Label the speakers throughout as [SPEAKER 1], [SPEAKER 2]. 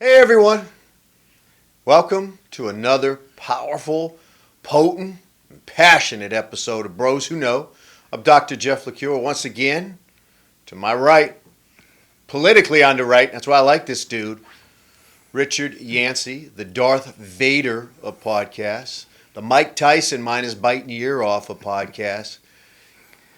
[SPEAKER 1] Hey everyone, welcome to another powerful, potent, and passionate episode of Bros Who Know. I'm Dr. Jeff LaCure once again. To my right, politically on the right, that's why I like this dude, Richard Yancey, the Darth Vader of podcasts, the Mike Tyson minus biting your ear off of podcasts.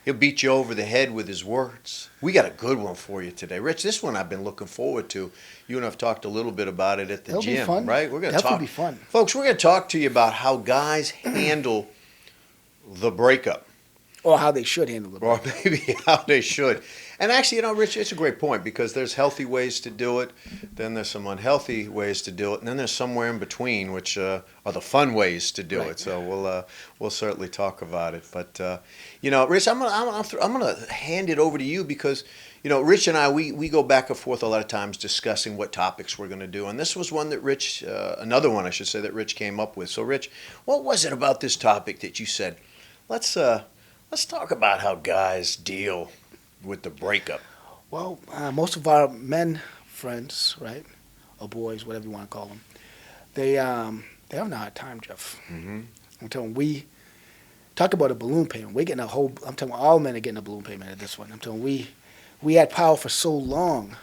[SPEAKER 1] He'll beat you over the head with his words. We got a good one for you today. Rich, this one I've been looking forward to. You and I have talked a little bit about it at the
[SPEAKER 2] It'll
[SPEAKER 1] gym,
[SPEAKER 2] be fun.
[SPEAKER 1] right? We're going to
[SPEAKER 2] Definitely
[SPEAKER 1] talk.
[SPEAKER 2] be fun.
[SPEAKER 1] Folks, we're going to talk to you about how guys handle the breakup.
[SPEAKER 2] Or how they should handle it.
[SPEAKER 1] Or maybe how they should. And actually, Rich, it's a great point because there's healthy ways to do it, then there's some unhealthy ways to do it, and then there's somewhere in between, which are the fun ways to do it. So we'll certainly talk about it. But Rich, I'm gonna hand it over to you because Rich and I we go back and forth a lot of times discussing what topics we're going to do, and this was one that Rich, another one I should say that Rich came up with. So Rich, what was it about this topic that you said, let's talk about how guys deal with the breakup?
[SPEAKER 2] Well, most of our men friends, right, or boys, whatever you want to call them, they have a hard time, Jeff.
[SPEAKER 1] Mm-hmm.
[SPEAKER 2] I'm telling you, we talk about a balloon payment. We're getting I'm telling you, all men are getting a balloon payment at this one. I'm telling you, we had power for so long,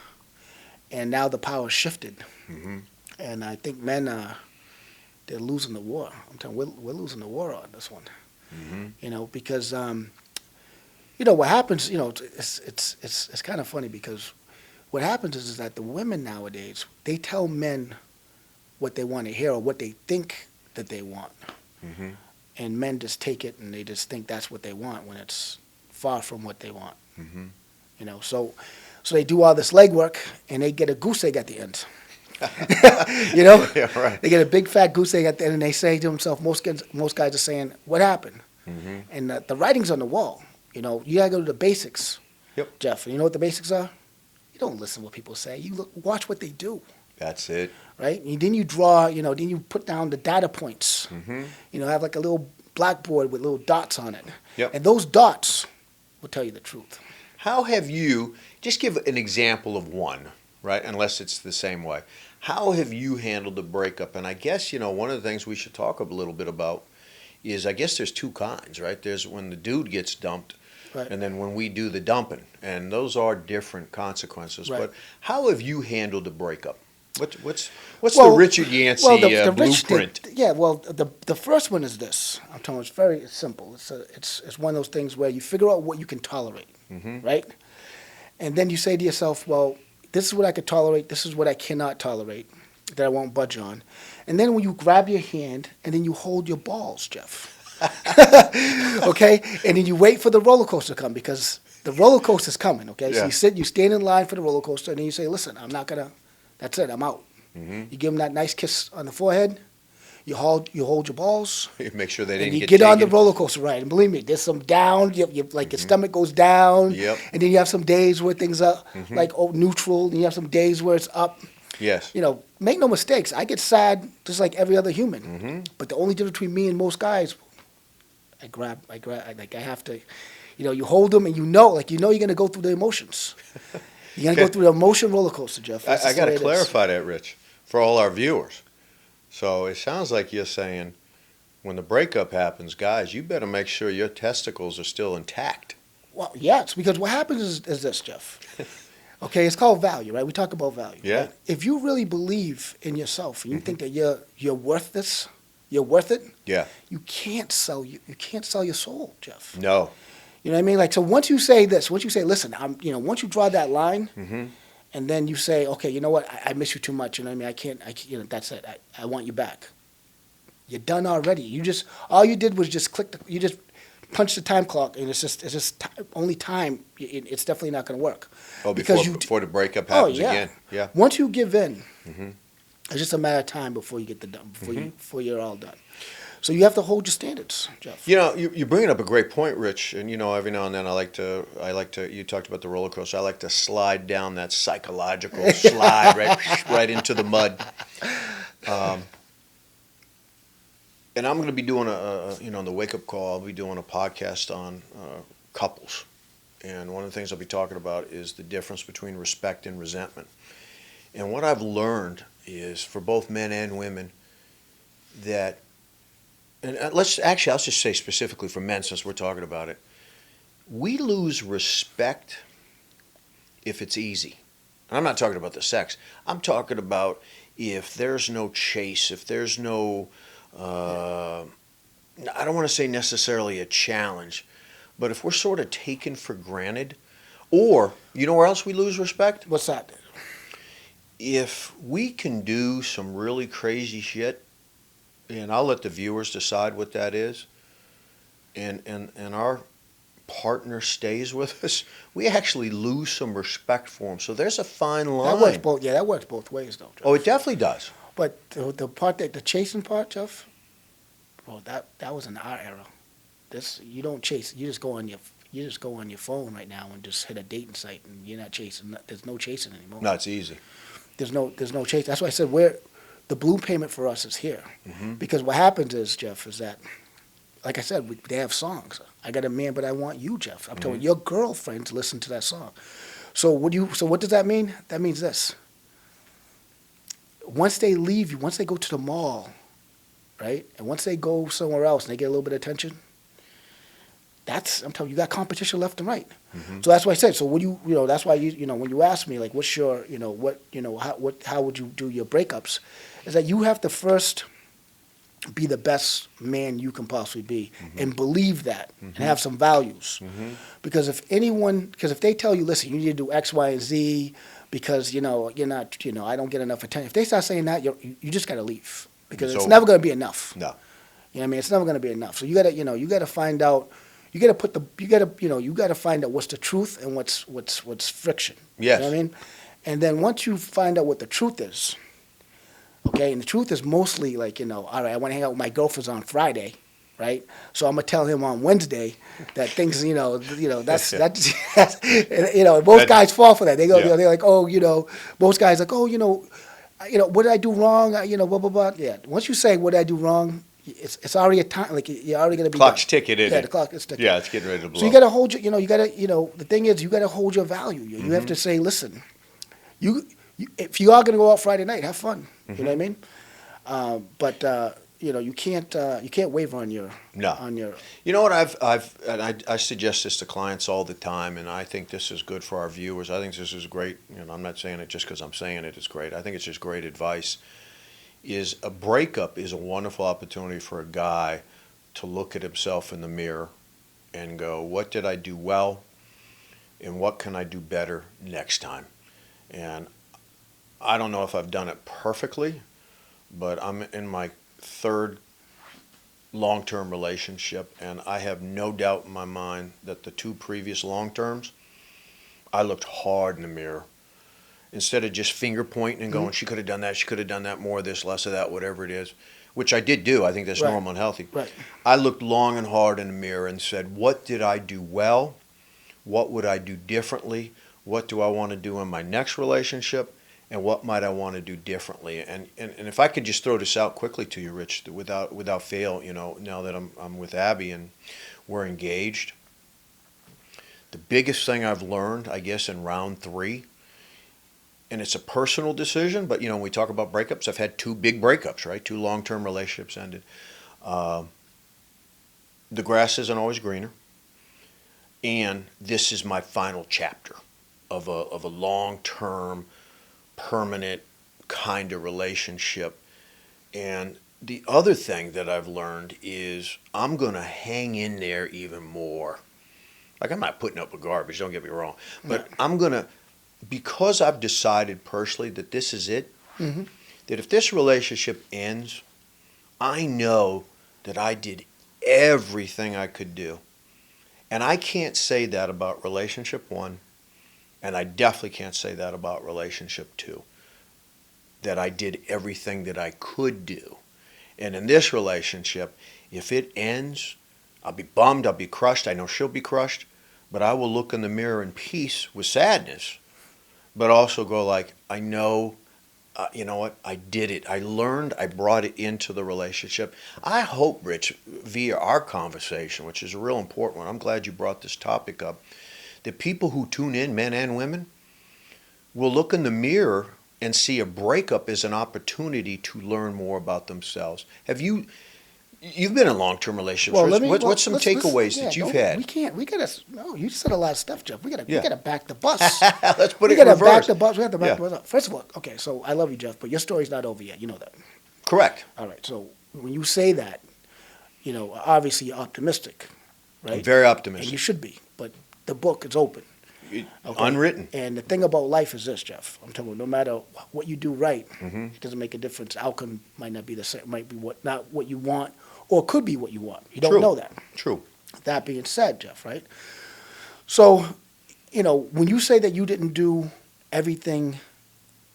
[SPEAKER 2] and now the power shifted.
[SPEAKER 1] Mm-hmm. And
[SPEAKER 2] I think men, they're losing the war. I'm telling you, we're losing the war on this one.
[SPEAKER 1] Mm-hmm.
[SPEAKER 2] Because what happens, it's kind of funny because what happens is that the women nowadays, they tell men what they want to hear or what they think that they want.
[SPEAKER 1] Mm-hmm.
[SPEAKER 2] And men just take it and they just think that's what they want when it's far from what they want.
[SPEAKER 1] Mm-hmm.
[SPEAKER 2] So they do all this legwork and they get a goose egg at the end.
[SPEAKER 1] Yeah, right.
[SPEAKER 2] They get a big fat goose egg at the end and they say to themselves, most guys are saying, what happened?
[SPEAKER 1] Mm-hmm.
[SPEAKER 2] And the writing's on the wall. You got to go to the basics,
[SPEAKER 1] Yep.
[SPEAKER 2] Jeff. And you know what the basics are? You don't listen to what people say. You watch what they do.
[SPEAKER 1] That's it.
[SPEAKER 2] Right? And then you draw, then you put down the data points.
[SPEAKER 1] Mm-hmm.
[SPEAKER 2] Have like a little blackboard with little dots on it.
[SPEAKER 1] Yep.
[SPEAKER 2] And those dots will tell you the truth.
[SPEAKER 1] How have you, just give an example of one, right, unless it's the same way. How have you handled the breakup? And I guess, one of the things we should talk a little bit about is I guess there's two kinds, right? There's when the dude gets dumped,
[SPEAKER 2] Right.
[SPEAKER 1] and then when we do the dumping. And those are different consequences.
[SPEAKER 2] Right.
[SPEAKER 1] But how have you handled the breakup? What's the Richard Yancey blueprint?
[SPEAKER 2] The first one is this. I'm telling you, it's very simple. It's one of those things where you figure out what you can tolerate,
[SPEAKER 1] Mm-hmm.
[SPEAKER 2] right? And then you say to yourself, well, this is what I could tolerate. This is what I cannot tolerate that I won't budge on. And then when you grab your hand and then you hold your balls, Jeff. Okay? And then you wait for the roller coaster to come because the roller coaster's coming, okay?
[SPEAKER 1] Yeah.
[SPEAKER 2] So you stand in line for the roller coaster and then you say, listen, I'm not going to, that's it, I'm out.
[SPEAKER 1] Mm-hmm.
[SPEAKER 2] You give them that nice kiss on the forehead. You hold your balls.
[SPEAKER 1] You make sure they
[SPEAKER 2] And
[SPEAKER 1] didn't
[SPEAKER 2] you
[SPEAKER 1] get
[SPEAKER 2] get on the
[SPEAKER 1] taken.
[SPEAKER 2] roller coaster ride. And believe me, there's some down. Your stomach goes down.
[SPEAKER 1] Yep.
[SPEAKER 2] And then you have some days where things are
[SPEAKER 1] Mm-hmm.
[SPEAKER 2] neutral. And you have some days where it's up.
[SPEAKER 1] Yes.
[SPEAKER 2] Make no mistakes. I get sad just like every other human.
[SPEAKER 1] Mm-hmm.
[SPEAKER 2] But the only difference between me and most guys, I have to, you hold them and you're going to go through the emotions. You're going to go through the emotion roller coaster, Jeff. That's
[SPEAKER 1] I
[SPEAKER 2] just
[SPEAKER 1] got
[SPEAKER 2] the
[SPEAKER 1] to
[SPEAKER 2] way it is.
[SPEAKER 1] clarify that, Rich, for all our viewers. So it sounds like you're saying when the breakup happens, guys, you better make sure your testicles are still intact.
[SPEAKER 2] Well, yes, because what happens is this, Jeff. Okay, it's called value, right? We talk about value.
[SPEAKER 1] Yeah.
[SPEAKER 2] Right? If you really believe in yourself and you think that you're worth this, you're worth it.
[SPEAKER 1] Yeah.
[SPEAKER 2] You can't sell your soul, Jeff.
[SPEAKER 1] No.
[SPEAKER 2] You know what I mean? Like, so once you say this, once you say, listen, once you draw that line,
[SPEAKER 1] Mm-hmm.
[SPEAKER 2] and then you say, okay, you know what? I miss you too much. You know what I mean? I can't. That's it. I want you back. You're done already. All you did was just you just punch the time clock, and it's just only time. It's definitely not going to work.
[SPEAKER 1] Oh,
[SPEAKER 2] Because
[SPEAKER 1] before the breakup happens
[SPEAKER 2] yeah.
[SPEAKER 1] again. Yeah.
[SPEAKER 2] Once you give in,
[SPEAKER 1] Mm-hmm.
[SPEAKER 2] it's just a matter of time before you get before you're all done. So you have to hold your standards, Jeff.
[SPEAKER 1] You're bringing up a great point, Rich. And every now and then I like to. You talked about the roller coaster. I like to slide down that psychological slide right into the mud. And I'm going to be doing the wake up call. I'll be doing a podcast on couples, and one of the things I'll be talking about is the difference between respect and resentment. And what I've learned is for both men and women that, and I'll just say specifically for men since we're talking about it, we lose respect if it's easy. And I'm not talking about the sex. I'm talking about if there's no chase, if there's no, I don't want to say necessarily a challenge, but if we're sort of taken for granted, or, you know where else we lose respect?
[SPEAKER 2] What's that?
[SPEAKER 1] If we can do some really crazy shit, and I'll let the viewers decide what that is, and our partner stays with us, we actually lose some respect for them. So there's a fine line.
[SPEAKER 2] That works both. Yeah, that works both ways, though, Jeff.
[SPEAKER 1] Oh, it definitely does.
[SPEAKER 2] But the part the chasing part, Jeff. Well, that was in our era. You don't chase. You just go on your phone right now and just hit a dating site, and you're not chasing. There's no chasing anymore.
[SPEAKER 1] No, it's easy.
[SPEAKER 2] There's no chase. That's why I said the balloon payment for us is here,
[SPEAKER 1] Mm-hmm.
[SPEAKER 2] because what happens is, Jeff, is that, like I said, they have songs. I got a man, but I want you, Jeff. I'm telling you, your girlfriends listen to that song. So what does that mean? That means this. Once they leave you, once they go to the mall, right, and once they go somewhere else and they get a little bit of attention, I'm telling you, you got competition left and right.
[SPEAKER 1] Mm-hmm.
[SPEAKER 2] So that's why I said. So that's why when you ask me, like, what's your, how would you do your breakups, is that you have to first be the best man you can possibly be,
[SPEAKER 1] Mm-hmm.
[SPEAKER 2] and believe that,
[SPEAKER 1] Mm-hmm.
[SPEAKER 2] and have some values.
[SPEAKER 1] Mm-hmm.
[SPEAKER 2] Because if they tell you, listen, you need to do X, Y, and Z, because you're not, I don't get enough attention. If they start saying that, you just got to leave, because it's
[SPEAKER 1] So-
[SPEAKER 2] never going to be enough.
[SPEAKER 1] No.
[SPEAKER 2] You know what I mean? It's never going to be enough. So you got to find out. You got to find out what's the truth and what's friction.
[SPEAKER 1] Yes.
[SPEAKER 2] You know what I mean? And then once you find out what the truth is, okay, and the truth is mostly like, all right, I want to hang out with my girlfriends on Friday, right? So I'm gonna tell him on Wednesday that things, that's most guys fall for that. They go,
[SPEAKER 1] Yeah.
[SPEAKER 2] they're like, most guys like, what did I do wrong? Blah blah blah. Yeah. Once you say what did I do wrong, it's already a time, like you're already gonna be
[SPEAKER 1] Clock's
[SPEAKER 2] done.
[SPEAKER 1] ticking, isn't
[SPEAKER 2] Yeah,
[SPEAKER 1] it?
[SPEAKER 2] the clock is ticking.
[SPEAKER 1] Yeah, it's getting ready to blow.
[SPEAKER 2] So you got to hold the thing is, you got to hold your value. You have to say, listen, if you are going to go out Friday night, have fun. You know what I mean? But you can't waver on your.
[SPEAKER 1] No.
[SPEAKER 2] On your.
[SPEAKER 1] You know what I suggest this to clients all the time, and I think this is good for our viewers. I think this is great. I'm not saying it just because I'm saying it. It's great. I think it's just great advice. Is a breakup is a wonderful opportunity for a guy to look at himself in the mirror and go, what did I do well, and what can I do better next time? And I don't know if I've done it perfectly, but I'm in my third long-term relationship, and I have no doubt in my mind that the two previous long-terms, I looked hard in the mirror. Instead of just finger pointing and going, she could have done that more of this, less of that, whatever it is, which I did do. I think that's
[SPEAKER 2] Right.
[SPEAKER 1] normal and healthy.
[SPEAKER 2] Right.
[SPEAKER 1] I looked long and hard in the mirror and said, what did I do well? What would I do differently? What do I want to do in my next relationship? And what might I want to do differently? And if I could just throw this out quickly to you, Rich, without fail, now that I'm with Abby and we're engaged, the biggest thing I've learned, I guess, in round 3, and it's a personal decision, but when we talk about breakups, I've had 2 big breakups, right? 2 long-term relationships ended. The grass isn't always greener, and this is my final chapter of a long-term, permanent kind of relationship. And the other thing that I've learned is I'm going to hang in there even more. Like, I'm not putting up with garbage, don't get me wrong, but I'm going to, because I've decided personally that this is it,
[SPEAKER 2] Mm-hmm.
[SPEAKER 1] that if this relationship ends, I know that I did everything I could do. And I can't say that about relationship 1, and I definitely can't say that about relationship 2, that I did everything that I could do. And in this relationship, if it ends, I'll be bummed, I'll be crushed, I know she'll be crushed, but I will look in the mirror in peace with sadness, but also go like, I know, you know what, I did it. I learned, I brought it into the relationship. I hope, Rich, via our conversation, which is a real important one, I'm glad you brought this topic up, that people who tune in, men and women, will look in the mirror and see a breakup as an opportunity to learn more about themselves. You've been in long-term relationships.
[SPEAKER 2] Well,
[SPEAKER 1] What's some takeaways that you've had?
[SPEAKER 2] We gotta, no, you said a lot of stuff, Jeff. We
[SPEAKER 1] Yeah.
[SPEAKER 2] gotta back the bus.
[SPEAKER 1] Let's put
[SPEAKER 2] We
[SPEAKER 1] it in
[SPEAKER 2] gotta back
[SPEAKER 1] reverse.
[SPEAKER 2] the bus. We have to back
[SPEAKER 1] Yeah.
[SPEAKER 2] the bus up. First of all, okay, so I love you, Jeff, but your story's not over yet. You know that.
[SPEAKER 1] Correct.
[SPEAKER 2] All right, so when you say that, obviously you're optimistic, right?
[SPEAKER 1] I'm very
[SPEAKER 2] And
[SPEAKER 1] optimistic.
[SPEAKER 2] you should be, but the book is open. Okay?
[SPEAKER 1] Unwritten.
[SPEAKER 2] And the thing about life is this, Jeff. I'm telling you, no matter what you do right,
[SPEAKER 1] Mm-hmm.
[SPEAKER 2] it doesn't make a difference. The outcome might not be the same. Might be not what you want, or it could be what you want. You don't
[SPEAKER 1] True.
[SPEAKER 2] know that.
[SPEAKER 1] True.
[SPEAKER 2] That being said, Jeff, right? So, when you say that you didn't do everything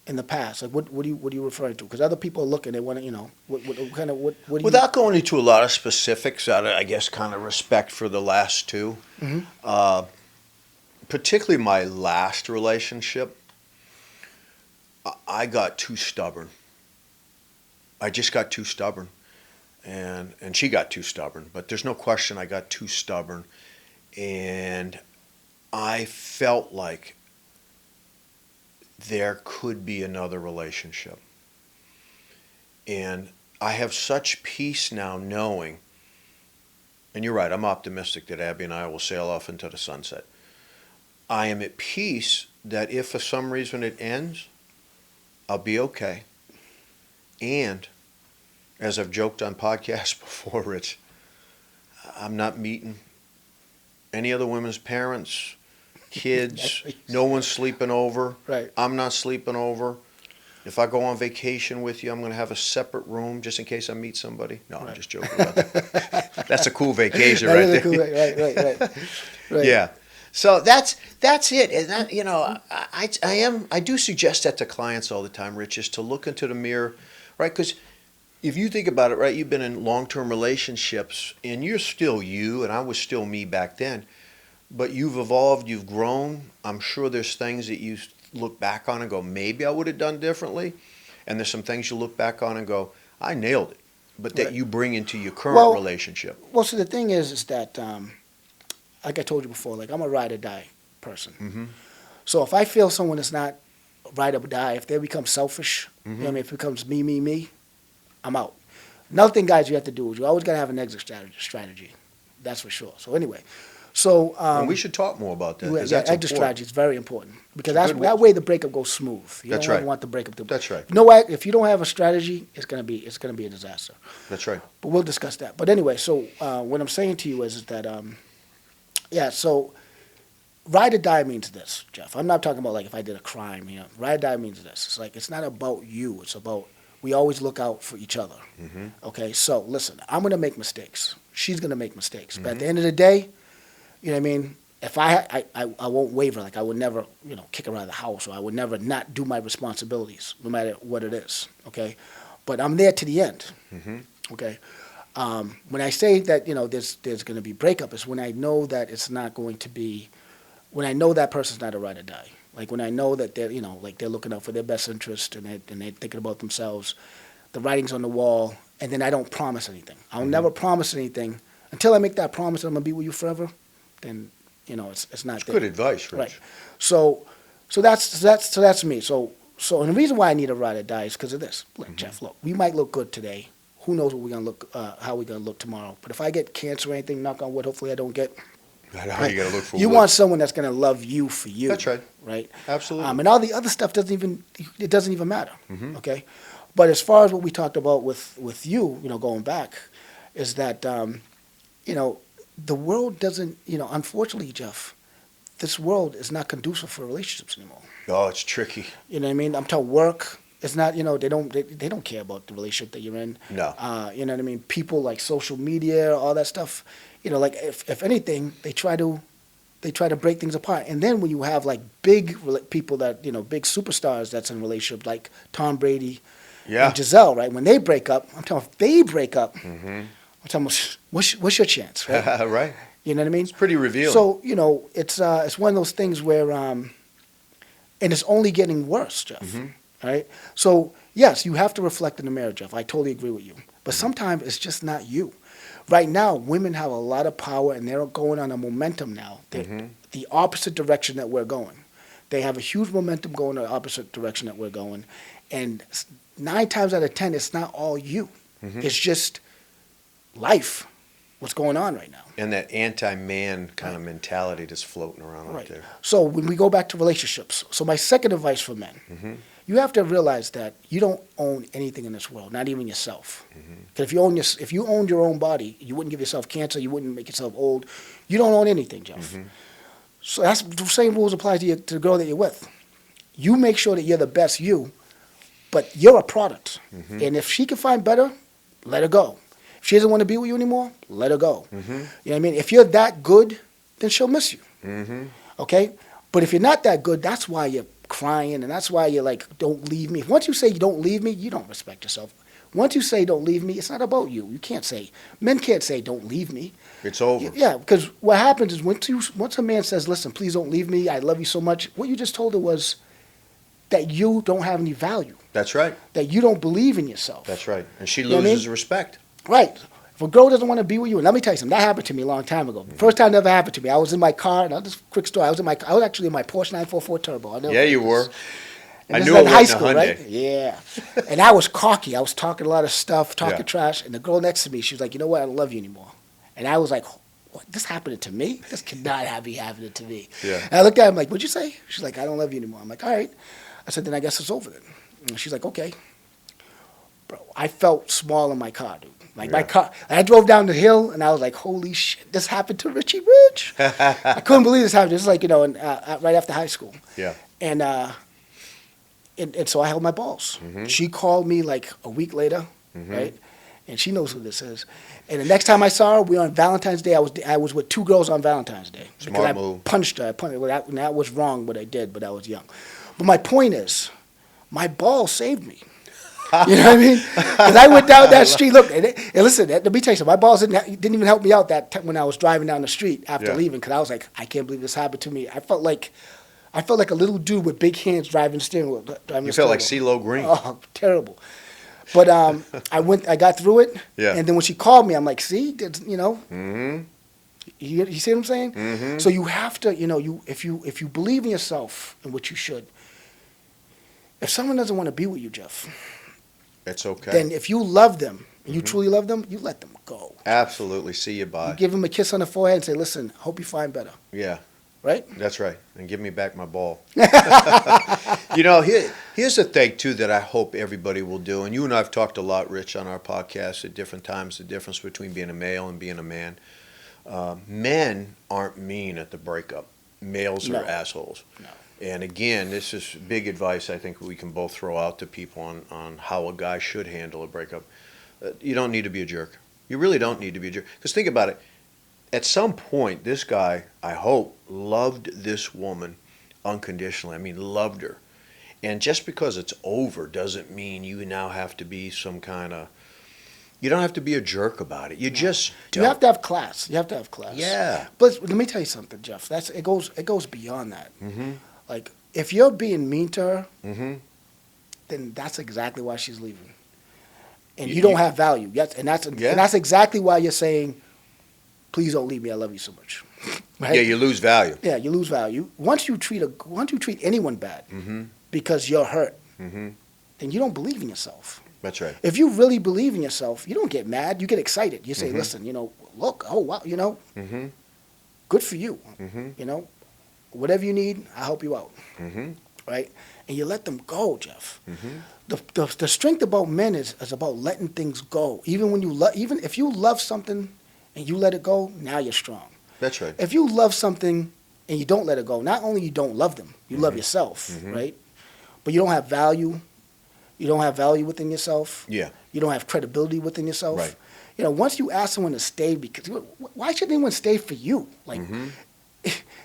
[SPEAKER 2] in the past, like what are you referring to? Because other people are looking, they want to, what do you?
[SPEAKER 1] Without going into a lot of specifics, out of, I guess, kind of respect for the last two, particularly my last relationship, I got too stubborn. I just got too stubborn. And she got too stubborn. But there's no question I got too stubborn. And I felt like there could be another relationship. And I have such peace now knowing, and you're right, I'm optimistic that Abby and I will sail off into the sunset. I am at peace that if for some reason it ends, I'll be okay. And as I've joked on podcasts before, Rich, I'm not meeting any other women's parents, kids. No one's sleeping over.
[SPEAKER 2] Right.
[SPEAKER 1] I'm not sleeping over. If I go on vacation with you, I'm going to have a separate room just in case I meet somebody. No, I'm just joking about that. That's a cool vacation right there.
[SPEAKER 2] Cool, right.
[SPEAKER 1] Yeah. So that's it. And that, I do suggest that to clients all the time, Rich, is to look into the mirror, right? Because if you think about it, right, you've been in long-term relationships and you're still you, and I was still me back then, but you've evolved, you've grown. I'm sure there's things that you look back on and go, maybe I would have done differently. And there's some things you look back on and go, I nailed it. But that you bring into your current relationship.
[SPEAKER 2] Well, so the thing is that, like I told you before, like I'm a ride or die person.
[SPEAKER 1] Mm-hmm.
[SPEAKER 2] So if I feel someone is not ride or die, if they become selfish, if it becomes me, I'm out. Another thing, guys, you have to do is you always got to have an exit strategy. That's for sure. So anyway,
[SPEAKER 1] and we should talk more about that. That's
[SPEAKER 2] exit
[SPEAKER 1] important.
[SPEAKER 2] strategy is very important because that way the breakup goes smooth. You
[SPEAKER 1] That's
[SPEAKER 2] don't
[SPEAKER 1] right.
[SPEAKER 2] want the breakup to.
[SPEAKER 1] That's right.
[SPEAKER 2] You know what? If you don't have a strategy, it's gonna be a disaster.
[SPEAKER 1] That's right.
[SPEAKER 2] But we'll discuss that. But anyway, so what I'm saying to you is that so ride or die means this, Jeff. I'm not talking about like if I did a crime. Ride or die means this. It's like it's not about you. It's about we always look out for each other.
[SPEAKER 1] Mm-hmm.
[SPEAKER 2] Okay, so listen, I'm gonna make mistakes. She's gonna make mistakes. But at the end of the day, you know what I mean? If I won't waver, like I would never, kick her out of the house, or I would never not do my responsibilities, no matter what it is, okay? But I'm there to the end, okay? When I say that, there's going to be breakup, is when I know that it's not going to be, when I know that person's not a ride or die. Like when I know that they're, like they're looking out for their best interest and they're thinking about themselves, the writing's on the wall, and then I don't promise anything. I'll never promise anything until I make that promise that I'm going to be with you forever. Then it's not there.
[SPEAKER 1] Good advice, Rich.
[SPEAKER 2] Right. So that's me. So and the reason why I need a ride or die is because of this. Look, Jeff, look, we might look good today. Who knows what we're gonna look, how we're gonna look tomorrow? But if I get cancer or anything, knock on wood, hopefully I don't get.
[SPEAKER 1] How you gotta look for
[SPEAKER 2] you
[SPEAKER 1] wood.
[SPEAKER 2] want someone that's gonna love you for you.
[SPEAKER 1] That's right.
[SPEAKER 2] Right.
[SPEAKER 1] Absolutely.
[SPEAKER 2] And all the other stuff doesn't even matter. Okay. But as far as what we talked about with you, going back, is that the world doesn't, unfortunately, Jeff, this world is not conducive for relationships anymore.
[SPEAKER 1] Oh, it's tricky.
[SPEAKER 2] You know what I mean? I'm talking work. It's not, they don't care about the relationship that you're in.
[SPEAKER 1] No.
[SPEAKER 2] You know what I mean? People like social media, all that stuff. Like if anything, they try to break things apart. And then when you have like big people that, big superstars that's in a relationship, like Tom Brady and Giselle, right? When they break up, I'm talking if they break up, I'm talking about, what's your chance, right?
[SPEAKER 1] Right.
[SPEAKER 2] You know what I mean?
[SPEAKER 1] It's pretty revealing.
[SPEAKER 2] So, it's one of those things where, and it's only getting worse, Jeff, right? So, yes, you have to reflect in the mirror, Jeff. I totally agree with you. But sometimes it's just not you. Right now, women have a lot of power, and they're going on a momentum now. The opposite direction that we're going. They have a huge momentum going in the opposite direction that we're going. And 9 times out of 10, it's not all you. It's just life, what's going on right now.
[SPEAKER 1] And that anti-man kind of mentality that's floating around out there.
[SPEAKER 2] So when we go back to relationships, so my second advice for men, you have to realize that you don't own anything in this world, not even yourself. Because if you owned your own body, you wouldn't give yourself cancer, you wouldn't make yourself old. You don't own anything, Jeff. So that's the same rules apply to the girl that you're with. You make sure that you're the best you, but you're a product. And if she can find better, let her go. If she doesn't want to be with you anymore, let her go. You know what I mean? If you're that good, then she'll miss you. Okay? But if you're not that good, that's why you're crying, and that's why you're like, don't leave me. Once you say you don't leave me, you don't respect yourself. Once you say don't leave me, it's not about you. You can't say, men can't say don't leave me.
[SPEAKER 1] It's over.
[SPEAKER 2] Yeah, because what happens is once a man says, listen, please don't leave me, I love you so much, what you just told her was that you don't have any value.
[SPEAKER 1] That's right.
[SPEAKER 2] That you don't believe in yourself.
[SPEAKER 1] That's right. And she
[SPEAKER 2] You know what I
[SPEAKER 1] loses
[SPEAKER 2] mean?
[SPEAKER 1] respect.
[SPEAKER 2] Right. If a girl doesn't want to be with you, and let me tell you something, that happened to me a long time ago. First time that ever happened to me, I was in my car, and I'll just quick story. I was actually in my Porsche 944 Turbo. I'll never
[SPEAKER 1] Yeah,
[SPEAKER 2] forget
[SPEAKER 1] you
[SPEAKER 2] this.
[SPEAKER 1] were.
[SPEAKER 2] And
[SPEAKER 1] I
[SPEAKER 2] this
[SPEAKER 1] knew
[SPEAKER 2] was
[SPEAKER 1] it
[SPEAKER 2] in high
[SPEAKER 1] wasn't a
[SPEAKER 2] school, right?
[SPEAKER 1] Hyundai.
[SPEAKER 2] Yeah. And I was cocky. I was talking a lot of stuff, talking
[SPEAKER 1] Yeah.
[SPEAKER 2] trash, and the girl next to me, she was like, you know what, I don't love you anymore. And I was like, what, this happening to me? This cannot be happening to me.
[SPEAKER 1] Yeah.
[SPEAKER 2] And I looked at her, I'm like, what'd you say? She's like, I don't love you anymore. I'm like, all right. I said, then I guess it's over then. And she's like, okay. Bro, I felt small in my car, dude. Like my car, I drove down the hill and I was like, holy shit, this happened to Richie Rich. I couldn't believe this happened. This was like, you know, right after high school.
[SPEAKER 1] Yeah.
[SPEAKER 2] And so I held my balls. She called me like a week later, right? And she knows who this is. And the next time I saw her, we were on Valentine's Day. I was with 2 girls on Valentine's Day.
[SPEAKER 1] Smart
[SPEAKER 2] because
[SPEAKER 1] move.
[SPEAKER 2] I punched her. Well, that was wrong what I did, but I was young. But my point is, my balls saved me. You know what I mean? Because I went down that street. Look, and listen, let me tell you something. My balls didn't even help me out when I was driving down the street after leaving. Because I was like, I can't believe this happened to me. I felt like a little dude with big hands driving the steering wheel.
[SPEAKER 1] You felt like CeeLo Green.
[SPEAKER 2] Oh, terrible. But I got through it.
[SPEAKER 1] Yeah.
[SPEAKER 2] And then when she called me, I'm like, see, you know. You see what I'm saying? So you have to, you know, if you believe in yourself and what you should. If someone doesn't want to be with you, Jeff,
[SPEAKER 1] it's okay.
[SPEAKER 2] then if you love them and you truly love them, you let them go.
[SPEAKER 1] Absolutely. See you bye.
[SPEAKER 2] You give them a kiss on the forehead and say, listen, hope you find better.
[SPEAKER 1] Yeah.
[SPEAKER 2] Right?
[SPEAKER 1] That's right. And give me back my ball. You know, here's the thing, too, that I hope everybody will do. And you and I have talked a lot, Rich, on our podcast at different times, the difference between being a male and being a man. Men aren't mean at the breakup. Males are assholes.
[SPEAKER 2] No.
[SPEAKER 1] And again, this is big advice I think we can both throw out to people on how a guy should handle a breakup. You don't need to be a jerk. You really don't need to be a jerk. Because think about it. At some point, this guy, I hope, loved this woman unconditionally. I mean, loved her. And just because it's over doesn't mean you now have to be some kind of... You don't have to be a jerk about it. You just don't.
[SPEAKER 2] You have to have class. You have to have class.
[SPEAKER 1] Yeah.
[SPEAKER 2] But let me tell you something, Jeff. It goes beyond that. Like, if you're being mean to her, then that's exactly why she's leaving. And you don't have value. Yes, and that's exactly why you're saying, please don't leave me. I love you so much. Right?
[SPEAKER 1] Yeah, you lose value.
[SPEAKER 2] Yeah, you lose value. Once you treat anyone bad because you're hurt, then you don't believe in yourself.
[SPEAKER 1] That's right.
[SPEAKER 2] If you really believe in yourself, you don't get mad. You get excited. You say, listen, you know, look, oh, wow, you know, good for you. You know, whatever you need, I'll help you out. Right? And you let them go, Jeff. The strength about men is about letting things go. Even if you love something and you let it go, now you're strong.
[SPEAKER 1] That's right.
[SPEAKER 2] If you love something and you don't let it go, not only you don't love them, you love yourself, right? But you don't have value. You don't have value within yourself.
[SPEAKER 1] Yeah.
[SPEAKER 2] You don't have credibility within yourself.
[SPEAKER 1] Right.
[SPEAKER 2] You know, once you ask someone to stay, because why should anyone stay for you? Like,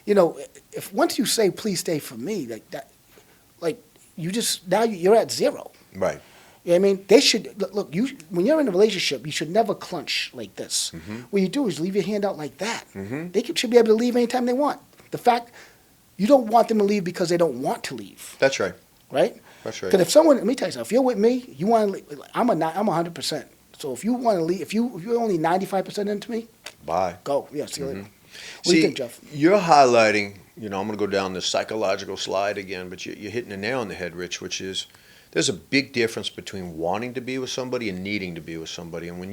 [SPEAKER 2] you know, if once you say please stay for me, like that, like you just now you're at zero.
[SPEAKER 1] Right.
[SPEAKER 2] You know what I mean? They should look. When you're in a relationship, you should never clench like this. What you do is leave your hand out like that. They should be able to leave anytime they want. The fact you don't want them to leave because they don't want to leave.
[SPEAKER 1] That's right.
[SPEAKER 2] Right?
[SPEAKER 1] That's right.
[SPEAKER 2] Because if someone, let me tell you something. If you're with me, you want to leave. I'm 100%. So if you want to leave, if you're only 95% into me,
[SPEAKER 1] Bye.
[SPEAKER 2] go. Yeah, see you later. What do you think, Jeff?
[SPEAKER 1] You're highlighting, I'm going to go down this psychological slide again, but you're hitting the nail on the head, Rich, which is there's a big difference between wanting to be with somebody and needing to be with somebody. And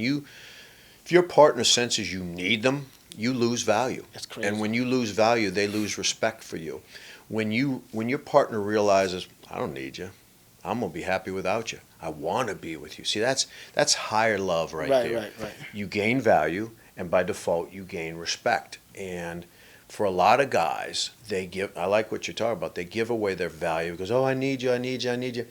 [SPEAKER 1] if your partner senses you need them, you lose value.
[SPEAKER 2] That's crazy.
[SPEAKER 1] And when you lose value, they lose respect for you. When your partner realizes, I don't need you, I'm going to be happy without you, I want to be with you. See, that's higher love right there.
[SPEAKER 2] Right.
[SPEAKER 1] You gain value, and by default, you gain respect. And for a lot of guys, I like what you're talking about, they give away their value because, oh, I need you, I need you, I need you.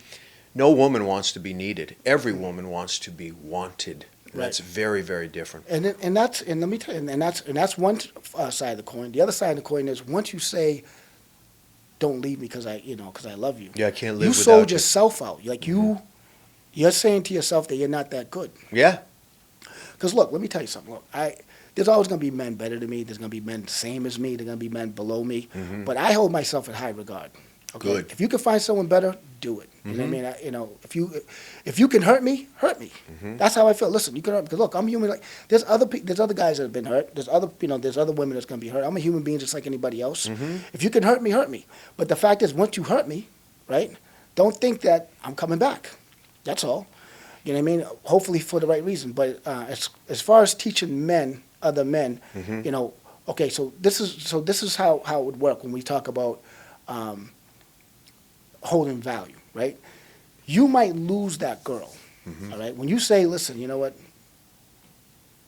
[SPEAKER 1] No woman wants to be needed. Every woman wants to be wanted.
[SPEAKER 2] Right.
[SPEAKER 1] That's very, very different.
[SPEAKER 2] And let me tell you, and that's one side of the coin. The other side of the coin is once you say, "Don't leave me because I love you."
[SPEAKER 1] Yeah, I can't live
[SPEAKER 2] you
[SPEAKER 1] without
[SPEAKER 2] sold
[SPEAKER 1] you.
[SPEAKER 2] yourself out. You're saying to yourself that you're not that good.
[SPEAKER 1] Yeah.
[SPEAKER 2] Because look, let me tell you something. Look, there's always going to be men better than me. There's going to be men the same as me. There's going to be men below me.
[SPEAKER 1] Mm-hmm.
[SPEAKER 2] But I hold myself in high regard. Okay?
[SPEAKER 1] Good.
[SPEAKER 2] If you can find someone better, do it. You know what I
[SPEAKER 1] Mm-hmm.
[SPEAKER 2] mean? If you can hurt me, hurt me.
[SPEAKER 1] Mm-hmm.
[SPEAKER 2] That's how I feel. Listen, you can hurt me because look, I'm human. Like there's other guys that have been hurt. There's other women that's going to be hurt. I'm a human being just like anybody else.
[SPEAKER 1] Mm-hmm.
[SPEAKER 2] If you can hurt me, hurt me. But the fact is, once you hurt me, right? Don't think that I'm coming back. That's all. You know what I mean? Hopefully for the right reason. But as far as teaching other men,
[SPEAKER 1] Mm-hmm.
[SPEAKER 2] Okay, so this is how it would work when we talk about holding value, right? You might lose that girl,
[SPEAKER 1] Mm-hmm.
[SPEAKER 2] all right? When you say, listen, you know what?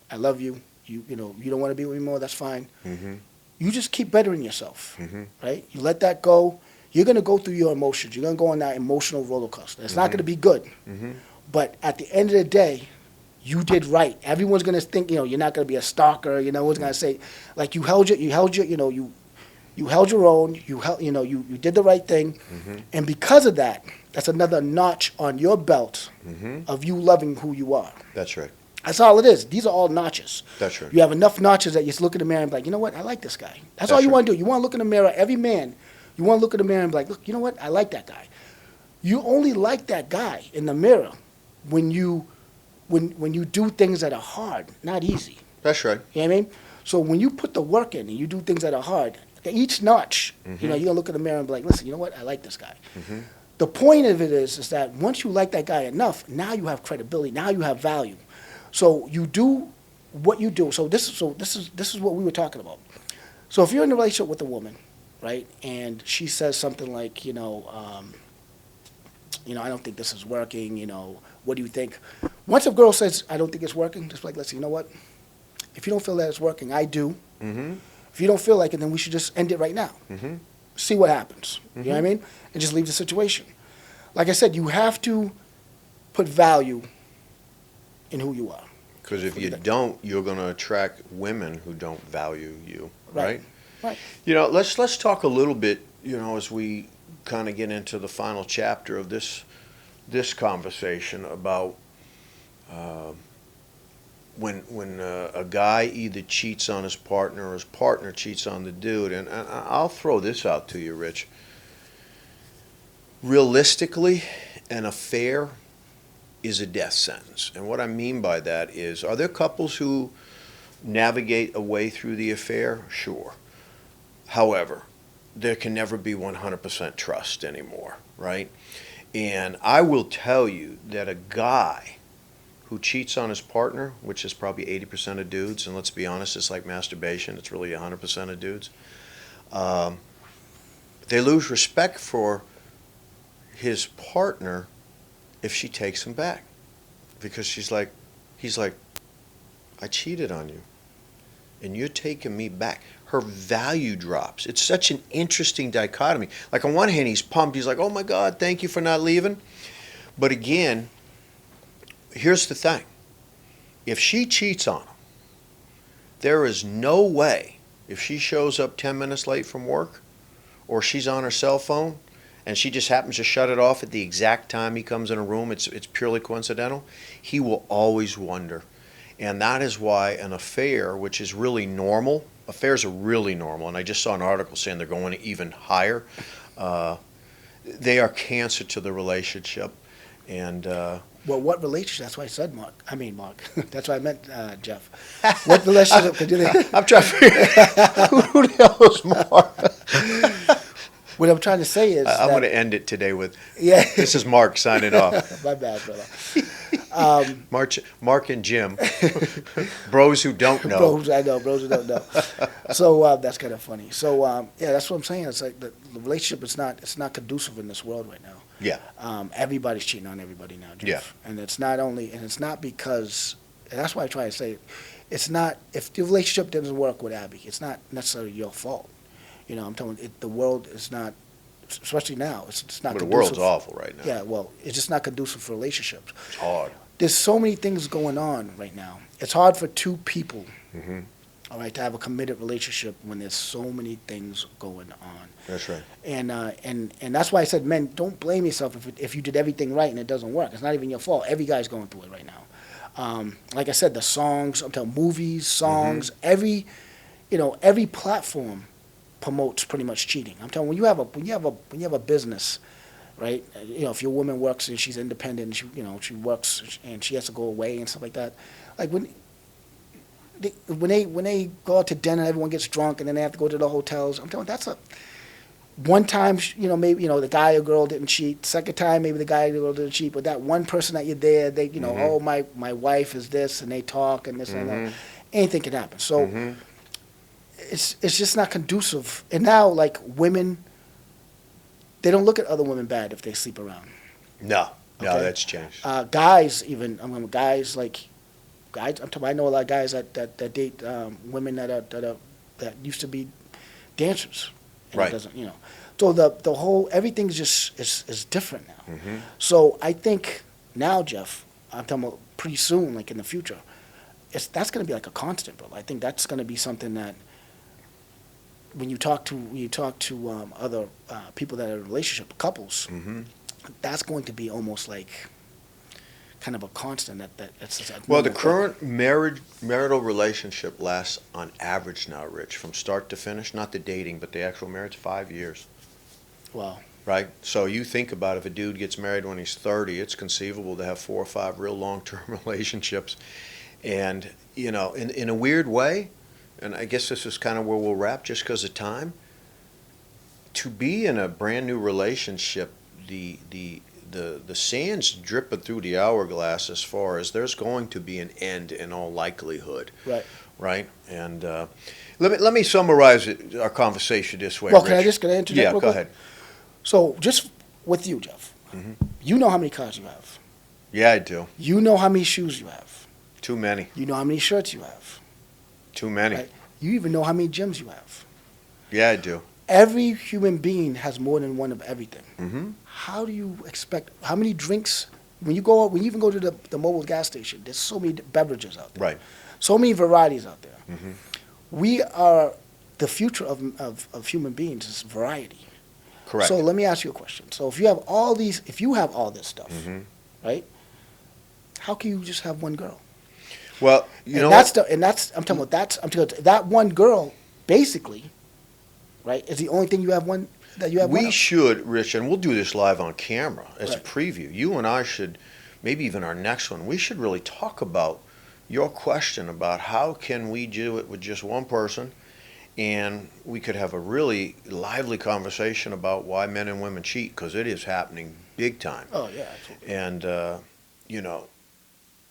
[SPEAKER 2] I love you. You don't want to be with me anymore. That's fine.
[SPEAKER 1] Mm-hmm.
[SPEAKER 2] You just keep bettering yourself,
[SPEAKER 1] Mm-hmm.
[SPEAKER 2] right? You let that go. You're going to go through your emotions. You're going to go on that emotional roller coaster. It's not going to be good.
[SPEAKER 1] Mm-hmm.
[SPEAKER 2] But at the end of the day, you did right. Everyone's going to think, you're not going to be a stalker. No one's going to say, like, you held your own. You did the right thing.
[SPEAKER 1] Mm-hmm.
[SPEAKER 2] And because of that, that's another notch on your belt
[SPEAKER 1] Mm-hmm.
[SPEAKER 2] of you loving who you are.
[SPEAKER 1] That's right.
[SPEAKER 2] That's all it is. These are all notches.
[SPEAKER 1] That's right.
[SPEAKER 2] You have enough notches that you just look in the mirror and be like, you know what? I like this guy. That's all
[SPEAKER 1] That's
[SPEAKER 2] you
[SPEAKER 1] right.
[SPEAKER 2] want to do. You want to look in the mirror. Every man, you want to look in the mirror and be like, look, you know what? I like that guy. You only like that guy in the mirror when you do things that are hard, not easy.
[SPEAKER 1] That's right.
[SPEAKER 2] You know what I mean? So when you put the work in and you do things that are hard, each notch,
[SPEAKER 1] Mhm.
[SPEAKER 2] you're gonna look in the mirror and be like, listen, you know what? I like this guy.
[SPEAKER 1] Mhm.
[SPEAKER 2] The point of it is that once you like that guy enough, now you have credibility. Now you have value. So you do what you do. So this is what we were talking about. So if you're in a relationship with a woman, right, and she says something like, I don't think this is working. What do you think? Once a girl says, I don't think it's working, just like, listen, you know what? If you don't feel that it's working, I do.
[SPEAKER 1] Mm-hmm.
[SPEAKER 2] If you don't feel like it, then we should just end it right now.
[SPEAKER 1] Mm-hmm.
[SPEAKER 2] See what happens. You know what I mean? And just leave the situation. Like I said, you have to put value in who you are.
[SPEAKER 1] Because if you don't, you're going to attract women who don't value you, right?
[SPEAKER 2] Right.
[SPEAKER 1] Let's talk a little bit, as we kind of get into the final chapter of this conversation about when a guy either cheats on his partner or his partner cheats on the dude. And I'll throw this out to you, Rich. Realistically, an affair is a death sentence. And what I mean by that is, are there couples who navigate a way through the affair? Sure. However, there can never be 100% trust anymore, right? And I will tell you that a guy who cheats on his partner, which is probably 80% of dudes, and let's be honest, it's like masturbation, it's really 100% of dudes, they lose respect for his partner if she takes him back. Because he's like, I cheated on you, and you're taking me back. Her value drops. It's such an interesting dichotomy. Like on one hand, he's pumped. He's like, oh my God, thank you for not leaving. But again, here's the thing. If she cheats on him, there is no way, if she shows up 10 minutes late from work, or she's on her cell phone, and she just happens to shut it off at the exact time he comes in a room, it's purely coincidental, he will always wonder. And that is why an affair, which is really normal, affairs are really normal, and I just saw an article saying they're going even higher. They are cancer to the relationship. And
[SPEAKER 2] Well, what relationship? That's why I said Mark. I mean Mark. That's why I meant Jeff. What relationship could you think?
[SPEAKER 1] I'm trying to figure out who the hell is Mark.
[SPEAKER 2] What I'm trying to say is
[SPEAKER 1] I'm
[SPEAKER 2] that,
[SPEAKER 1] going to end it today with,
[SPEAKER 2] yeah.
[SPEAKER 1] this is Mark signing off.
[SPEAKER 2] My bad, brother.
[SPEAKER 1] Mark and Jim, bros who don't know.
[SPEAKER 2] Bros, I know, bros who don't know. So that's kind of funny. So yeah, that's what I'm saying. It's like the relationship is not conducive in this world right now.
[SPEAKER 1] Yeah.
[SPEAKER 2] Everybody's cheating on everybody now, Jeff.
[SPEAKER 1] Yeah.
[SPEAKER 2] And it's not because, and that's why I try to say, it's not, if the relationship doesn't work with Abby, it's not necessarily your fault. You know, I'm telling you, the world is not, especially now, it's not
[SPEAKER 1] But the
[SPEAKER 2] conducive.
[SPEAKER 1] world's awful right now.
[SPEAKER 2] Yeah, well, it's just not conducive for relationships.
[SPEAKER 1] It's hard.
[SPEAKER 2] There's so many things going on right now. It's hard for two people,
[SPEAKER 1] Mm-hmm.
[SPEAKER 2] all right, to have a committed relationship when there's so many things going on.
[SPEAKER 1] That's right.
[SPEAKER 2] And that's why I said, men, don't blame yourself if you did everything right and it doesn't work. It's not even your fault. Every guy's going through it right now. Like I said, the songs, I'm telling movies, songs, every platform promotes pretty much cheating. I'm telling when you have a business, right? You know, if your woman works and she's independent and she works and she has to go away and stuff like that, like when they go out to dinner, everyone gets drunk and then they have to go to the hotels. I'm telling you, that's a one time, maybe, the guy or girl didn't cheat. Second time, maybe the guy or girl didn't cheat. But that one person that you're there, they, oh, my wife is this, and they talk and this and that. Anything can happen. So it's just not conducive. And now, like, women, they don't look at other women bad if they sleep around.
[SPEAKER 1] No,
[SPEAKER 2] Okay?
[SPEAKER 1] that's changed.
[SPEAKER 2] Guys, even, guys, I'm talking, I know a lot of guys that date women that used to be dancers. And
[SPEAKER 1] Right.
[SPEAKER 2] It doesn't, So the whole, everything's just is different now.
[SPEAKER 1] Mm-hmm.
[SPEAKER 2] So I think now, Jeff, I'm talking about pretty soon, like in the future, that's going to be like a constant, bro. I think that's going to be something that when you talk to other people that are in a relationship, couples, that's going to be almost like kind of a constant that's just
[SPEAKER 1] Well, the current marital relationship lasts on average now, Rich, from start to finish, not the dating, but the actual marriage, 5 years.
[SPEAKER 2] Wow.
[SPEAKER 1] Right? So you think about if a dude gets married when he's 30, it's conceivable to have 4 or 5 real long-term relationships. And, in a weird way, and I guess this is kind of where we'll wrap just because of time, to be in a brand new relationship, the sand's dripping through the hourglass as far as there's going to be an end in all likelihood.
[SPEAKER 2] Right.
[SPEAKER 1] Right? And let me summarize our conversation this way,
[SPEAKER 2] Well,
[SPEAKER 1] Rich.
[SPEAKER 2] can I interject?
[SPEAKER 1] Yeah,
[SPEAKER 2] real
[SPEAKER 1] go
[SPEAKER 2] quick?
[SPEAKER 1] ahead.
[SPEAKER 2] So just with you, Jeff, you know how many cars you have.
[SPEAKER 1] Yeah, I do.
[SPEAKER 2] You know how many shoes you have.
[SPEAKER 1] Too many.
[SPEAKER 2] You know how many shirts you have.
[SPEAKER 1] Too many.
[SPEAKER 2] Right? You even know how many gyms you have.
[SPEAKER 1] Yeah, I do.
[SPEAKER 2] Every human being has more than one of everything.
[SPEAKER 1] Mm-hmm.
[SPEAKER 2] How do you expect, how many drinks, when you even go to the mobile gas station, there's so many beverages out there.
[SPEAKER 1] Right.
[SPEAKER 2] So many varieties out there.
[SPEAKER 1] Mm-hmm.
[SPEAKER 2] We are, the future of human beings is variety.
[SPEAKER 1] Correct.
[SPEAKER 2] So let me ask you a question. So if you have all this stuff, right, how can you just have one girl?
[SPEAKER 1] Well,
[SPEAKER 2] I'm talking about that one girl, basically, right, is the only thing you have one.
[SPEAKER 1] We should, Rich, and we'll do this live on camera as a
[SPEAKER 2] Right.
[SPEAKER 1] preview. You and I should, maybe even our next one, we should really talk about your question about how can we do it with just one person, and we could have a really lively conversation about why men and women cheat, because it is happening big time.
[SPEAKER 2] Oh yeah, absolutely.
[SPEAKER 1] And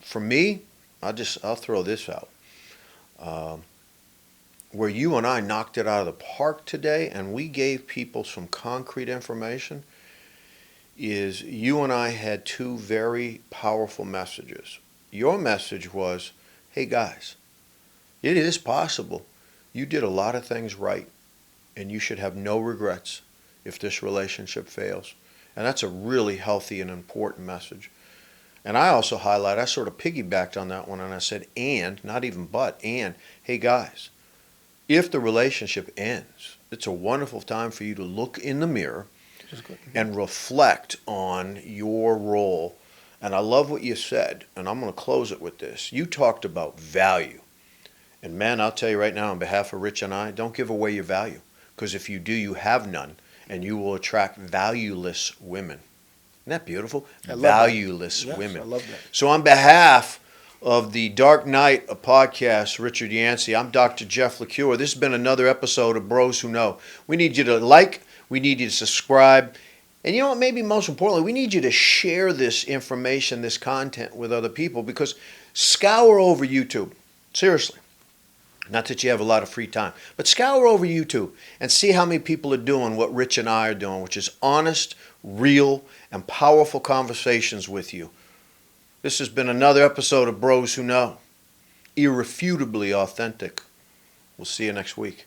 [SPEAKER 1] for me, I'll throw this out. Where you and I knocked it out of the park today and we gave people some concrete information is you and I had 2 very powerful messages. Your message was, hey guys, it is possible. You did a lot of things right and you should have no regrets if this relationship fails. And that's a really healthy and important message. And I also I sort of piggybacked on that one and I said, and, not even but, and, hey guys, if the relationship ends, it's a wonderful time for you to look in the mirror and reflect on your role. And I love what you said, and I'm going to close it with this. You talked about value. And man, I'll tell you right now, on behalf of Rich and I, don't give away your value. Because if you do, you have none, and you will attract valueless women. Isn't that beautiful?
[SPEAKER 2] I love that.
[SPEAKER 1] Valueless
[SPEAKER 2] Yes,
[SPEAKER 1] women.
[SPEAKER 2] I love that.
[SPEAKER 1] So on behalf of the Dark Knight of Podcast, Richard Yancey, I'm Dr. Jeff LaCure. This has been another episode of Bros Who Know. We need you to like, we need you to subscribe, and you know what, maybe most importantly, we need you to share this information, this content with other people, because scour over YouTube. Seriously. Not that you have a lot of free time, but scour over YouTube and see how many people are doing what Rich and I are doing, which is honest, real, and powerful conversations with you. This has been another episode of Bros Who Know. Irrefutably authentic. We'll see you next week.